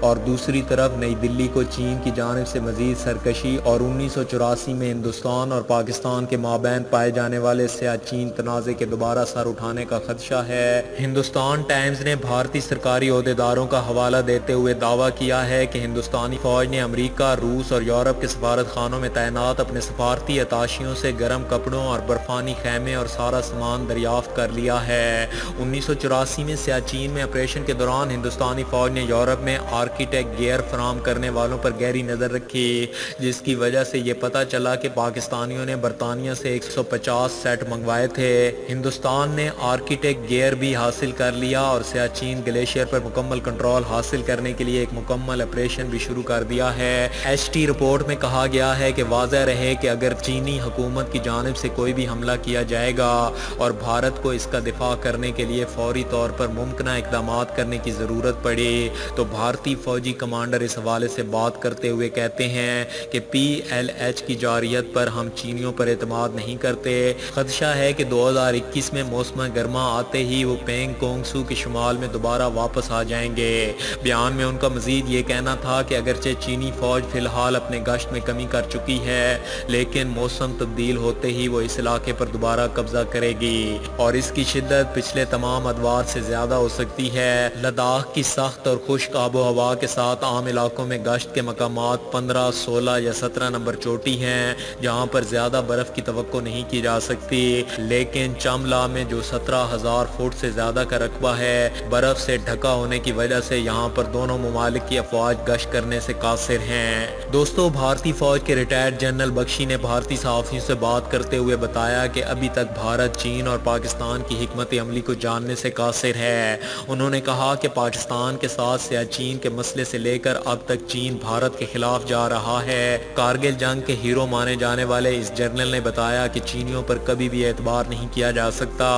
اور دوسری طرف نئی دلی کو چین کی جانب سے مزید سرکشی اور 1984 میں ہندوستان اور پاکستان کے مابین پائے جانے والے سیاچین تنازع کے دوبارہ سر اٹھانے کا خدشہ ہے۔ ہندوستان ٹائمز نے بھارتی سرکاری عہدیداروں کا حوالہ دیتے ہوئے دعویٰ کیا ہے کہ ہندوستانی فوج نے امریکہ، روس اور یورپ کے سفارت خانوں میں تعینات اپنے سفارتی اتاشیوں سے گرم کپڑوں اور برفانی خیمے اور سارا سامان دریافت کر لیا ہے۔ 1984 میں سیاچین میں آپریشن کے دوران ہندوستانی فوج نے یورپ میں آرکٹک گیئر فراہم کرنے والوں پر گہری نظر رکھی، جس کی وجہ سے یہ پتہ چلا کہ پاکستانیوں نے برطانیہ سے 150 سیٹ منگوائے تھے۔ ہندوستان نے آرکٹک گیئر بھی حاصل کر لیا اور سیاچین گلیشیئر پر مکمل کنٹرول حاصل کرنے کے لیے ایک مکمل آپریشن بھی شروع کر دیا ہے۔ ایچ ٹی رپورٹ میں کہا گیا ہے کہ واضح رہے کہ اگر چینی حکومت کی جانب سے کوئی بھی حملہ کیا جائے گا اور بھارت کو اس کا دفاع کرنے کے لیے فوری طور پر ممکنہ اقدامات کرنے کی ضرورت پڑے تو بھارتی فوجی کمانڈر اس حوالے سے بات کرتے ہوئے کہتے ہیں کہ پی ایل ایچ کی جارحیت پر ہم چینیوں پر اعتماد نہیں کرتے۔ خدشہ ہے کہ 2021 میں موسم گرما آتے ہی وہ پینگ کونگ سو کے شمال میں دوبارہ واپس آ جائیں گے۔ بیان میں ان کا مزید یہ کہنا تھا کہ اگرچہ چینی فوج فی الحال اپنے گشت میں کمی کر چکی ہے، لیکن موسم تبدیل ہوتے ہی وہ اس علاقے پر دوبارہ قبضہ کرے گی اور اس کی شدت پچھلے تمام ادوار سے زیادہ ہو سکتی ہے۔ لداخ کی سخت اور خشک آب و ہوا کے ساتھ عام علاقوں میں گشت کے مقامات 15، 16 یا 17 نمبر چوٹی ہیں، جہاں پر زیادہ برف کی توقع نہیں کی جا سکتی، لیکن چملا میں جو 17,000 فٹ سے زیادہ کا رقبہ ہے، برف سے ڈھکا ہونے کی وجہ سے یہاں پر دونوں ممالک کی افواج گشت کرنے سے قاصر ہیں۔ دوستو، بھارتی فوج کے ریٹائرڈ جنرل بخشی نے بھارتی صحافیوں سے بات کرتے ہوئے بتایا کہ ابھی تک بھارت چین اور پاکستان کی حکمت عملی کو جاننے سے قاصر ہے۔ انہوں نے کہا کہ پاکستان کے ساتھ سیاچین کے مسئلے سے لے کر اب تک چین بھارت کے خلاف جا رہا ہے۔ کارگل جنگ کے ہیرو مانے جانے والے اس جنرل نے بتایا کہ چینیوں پر کبھی بھی اعتبار نہیں کیا جا سکتا،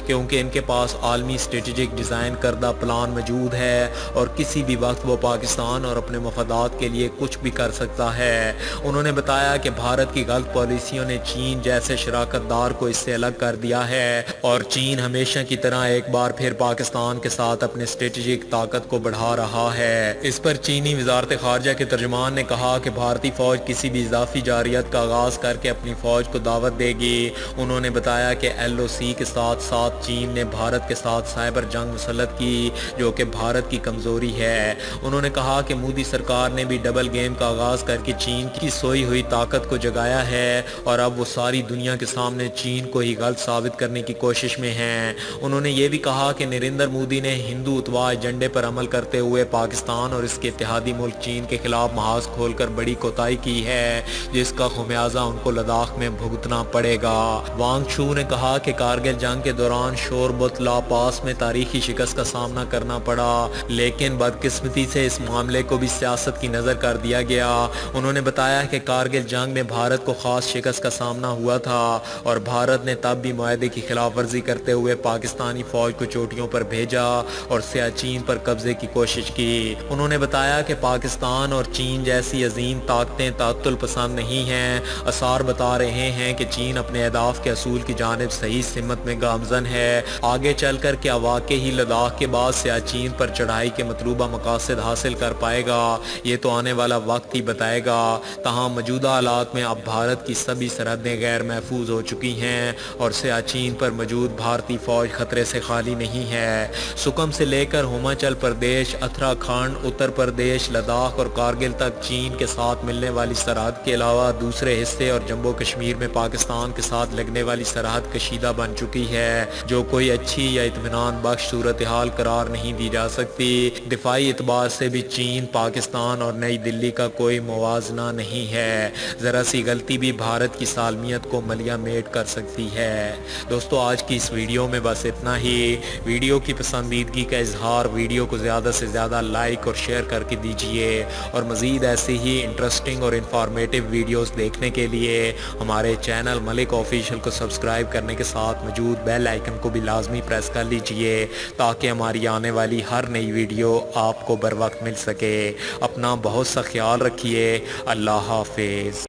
کیونکہ ان کے پاس عالمی اسٹریٹجک ڈیزائن کردہ پلان موجود ہے اور کسی بھی وقت وہ پاکستان اور اپنے مفادات کے لیے کچھ بھی کر سکتا ہے۔ انہوں نے بتایا کہ بھارت کی غلط پالیسیوں نے چین جیسے شراکت دار کو اس سے الگ کر دیا ہے اور چین ہمیشہ کی طرح ایک بار پھر پاکستان کے ساتھ اپنے اسٹریٹجک طاقت کو بڑھا رہا ہے۔ اس پر چینی وزارت خارجہ کے ترجمان نے کہا کہ بھارتی فوج کسی بھی اضافی جارحیت کا آغاز کر کے اپنی فوج کو دعوت دے گی۔ انہوں نے بتایا کہ ایل او سی کے ساتھ ساتھ چین نے بھارت کے ساتھ سائبر جنگ مسلط کی، جو کہ بھارت کی کمزوری ہے۔ انہوں نے کہا کہ مودی سرکار نے بھی ڈبل گیم کا آغاز کر کے چین کی سوئی ہوئی طاقت کو جگایا ہے اور اب وہ ساری دنیا کے سامنے چین کو ہی غلط ثابت کرنے کی کوشش میں ہیں۔ انہوں نے یہ بھی کہا کہ نریندر مودی نے ہندوتوا ایجنڈے پر عمل کرتے ہوئے پاکستان اور اس کے اتحادی ملک چین کے خلاف محاذ کھول کر بڑی کوتاہی کی ہے، جس کا خمیازہ ان کو لداخ میں بھگتنا پڑے گا۔ وانگ چو نے کہا کہ کارگل جنگ کے دوران شوربت لا پاس میں تاریخی شکست کا سامنا کرنا پڑا، لیکن بدقسمتی سے اس معاملے کو بھی سیاست کی نظر کر دیا گیا۔ انہوں نے بتایا کہ کارگل جنگ میں بھارت کو خاص شکست کا سامنا ہوا تھا اور بھارت نے تب بھی معاہدے کی خلاف ورزی کرتے ہوئے پاکستانی فوج کو چوٹیوں پر بھیجا اور سیاچین پر قبضے کی کوشش کی۔ انہوں نے بتایا کہ پاکستان اور چین جیسی عظیم طاقتیں تعطل پسند نہیں ہیں۔ آثار بتا رہے ہیں کہ چین اپنے اہداف کے اصول کی جانب صحیح سمت میں گامزن ہے۔ آگے چل کر کیا واقعی ہی لداخ کے بعد سیاچین پر چڑھائی کے مطلوبہ مقاصد حاصل کر پائے گا، یہ تو آنے والا وقت ہی بتائے گا۔ تاہم موجودہ حالات میں اب بھارت کی سبھی سرحدیں غیر محفوظ ہو چکی ہیں اور سیاچین پر موجود بھارتی فوج خطرے سے خالی نہیں ہے۔ سکم سے لے کر ہماچل پردیش، اتراکھنڈ، اتر پردیش، لداخ اور کارگل تک چین کے ساتھ ملنے والی سرحد کے علاوہ دوسرے حصے اور جموں کشمیر میں پاکستان کے ساتھ لگنے والی سرحد کشیدہ بن چکی ہے، جو کوئی اچھی یا اطمینان بخش صورتحال قرار نہیں دی جا سکتی۔ دفاعی اعتبار سے بھی چین، پاکستان اور نئی دلی کا کوئی موازنہ نہیں ہے۔ ذرا سی غلطی بھی بھارت کی سالمیت کو ملیہ میٹ کر سکتی ہے۔ دوستو، آج کی اس ویڈیو میں بس اتنا ہی۔ ویڈیو کی پسندیدگی کا اظہار، ویڈیو کو زیادہ سے زیادہ لائک اور شیئر کر کے دیجئے اور مزید ایسے ہی انٹرسٹنگ اور انفارمیٹیو ویڈیوز دیکھنے کے لیے ہمارے چینل ملک آفیشل کو سبسکرائب کرنے کے ساتھ موجود بیل آئیکن کو بھی لازمی پریس کر لیجئے تاکہ ہماری آنے والی ہر نئی ویڈیو آپ کو بر وقت مل سکے۔ اپنا بہت سا خیال رکھیے۔ اللہ حافظ۔